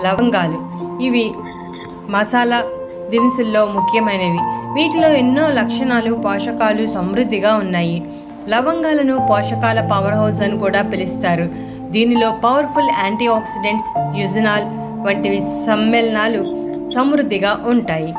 లవంగాలు ఇవి మసాలా దినుసుల్లో ముఖ్యమైనవి. వీటిలో ఎన్నో లక్షణాలు, పోషకాలు సమృద్ధిగా ఉన్నాయి. లవంగాలను పోషకాల పవర్ హౌస్ అని కూడా పిలుస్తారు. దీనిలో పవర్ఫుల్ యాంటీ ఆక్సిడెంట్స్, యుజినాల్ వంటివి సమ్మేళనాలు సమృద్ధిగా ఉంటాయి.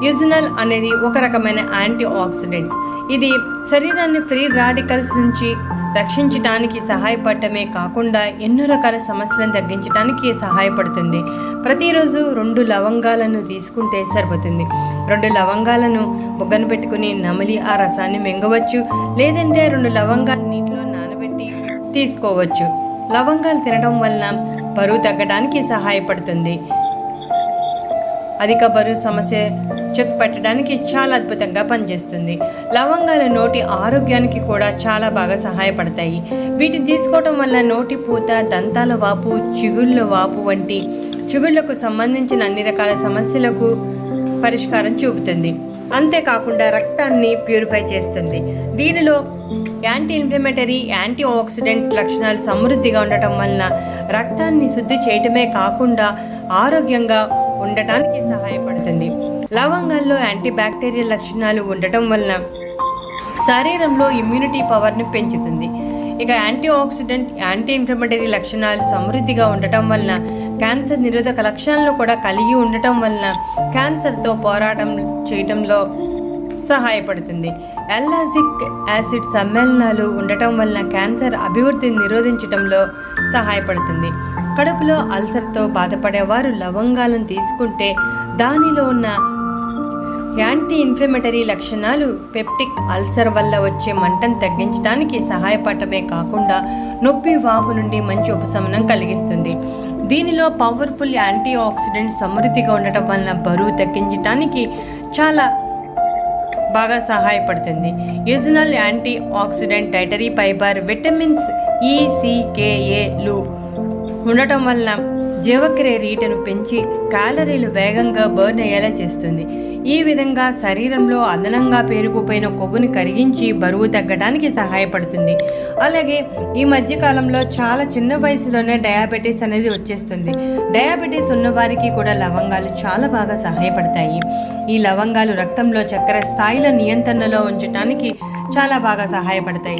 యుజినాల్ అనేది ఒక రకమైన యాంటీ ఆక్సిడెంట్స్. ఇది శరీరాన్ని ఫ్రీ రాడికల్స్ నుంచి రక్షించడానికి సహాయపడటమే కాకుండా ఎన్నో రకాల సమస్యలను తగ్గించడానికి సహాయపడుతుంది. ప్రతిరోజు 2 లవంగాలను తీసుకుంటే సరిపోతుంది. 2 లవంగాలను బుగ్గన పెట్టుకుని నమిలి ఆ రసాన్ని మింగవచ్చు. లేదంటే 2 లవంగాలు నీటిలో నానబెట్టి తీసుకోవచ్చు. లవంగాలు తినడం వలన బరువు తగ్గడానికి సహాయపడుతుంది. అధిక బరువు సమస్య చెక్ పెట్టడానికి చాలా అద్భుతంగా పనిచేస్తుంది. లవంగాలు నోటి ఆరోగ్యానికి కూడా చాలా బాగా సహాయపడతాయి. వీటిని తీసుకోవడం వల్ల నోటి పూత, దంతాల వాపు, చిగుళ్ళ వాపు వంటి చిగుళ్లకు సంబంధించిన అన్ని రకాల సమస్యలకు పరిష్కారం చూపుతుంది. అంతేకాకుండా రక్తాన్ని ప్యూరిఫై చేస్తుంది. దీనిలో యాంటీ ఇన్ఫ్లమేటరీ, యాంటీ ఆక్సిడెంట్ లక్షణాలు సమృద్ధిగా ఉండటం వలన రక్తాన్ని శుద్ధి చేయటమే కాకుండా ఆరోగ్యంగా ఉండటానికి సహాయపడుతుంది. లవంగాల్లో యాంటీ బ్యాక్టీరియల్ లక్షణాలు ఉండటం వలన శరీరంలో ఇమ్యూనిటీ పవర్ని పెంచుతుంది. ఇక యాంటీ ఆక్సిడెంట్, యాంటీ ఇన్ఫ్లమేటరీ లక్షణాలు సమృద్ధిగా ఉండటం వలన క్యాన్సర్ నిరోధక లక్షణాలను కూడా కలిగి ఉండటం వలన క్యాన్సర్తో పోరాటం చేయటంలో సహాయపడుతుంది. ఎల్లాజిక్ యాసిడ్ సమ్మేళనాలు ఉండటం వలన క్యాన్సర్ అభివృద్ధిని నిరోధించడంలో సహాయపడుతుంది. కడుపులో అల్సర్తో బాధపడేవారు లవంగాలను తీసుకుంటే దానిలో ఉన్న యాంటీ ఇన్ఫ్లమేటరీ లక్షణాలు పెప్టిక్ అల్సర్ వల్ల వచ్చే మంటను తగ్గించడానికి సహాయపడటమే కాకుండా నొప్పి, వాపు నుండి మంచి ఉపశమనం కలిగిస్తుంది. దీనిలో పవర్ఫుల్ యాంటీ ఆక్సిడెంట్స్ సమృద్ధిగా ఉండటం వలన బరువు తగ్గించడానికి చాలా బాగా సహాయపడుతుంది. Eugenol anti oxidant, dietary fibre, vitamins ఈ, సి, కే, ఏలు ఉండటం వలన జీవక్రియ రేటును పెంచి క్యాలరీలు వేగంగా బర్న్ అయ్యేలా చేస్తుంది. ఈ విధంగా శరీరంలో అదనంగా పేరుకుపోయిన కొవ్వుని కరిగించి బరువు తగ్గడానికి సహాయపడుతుంది. అలాగే ఈ మధ్యకాలంలో చాలా చిన్న వయసులోనే డయాబెటీస్ అనేది వచ్చేస్తుంది. డయాబెటీస్ ఉన్నవారికి కూడా లవంగాలు చాలా బాగా సహాయపడతాయి. ఈ లవంగాలు రక్తంలో చక్కెర స్థాయిల నియంత్రణలో ఉంచడానికి చాలా బాగా సహాయపడతాయి.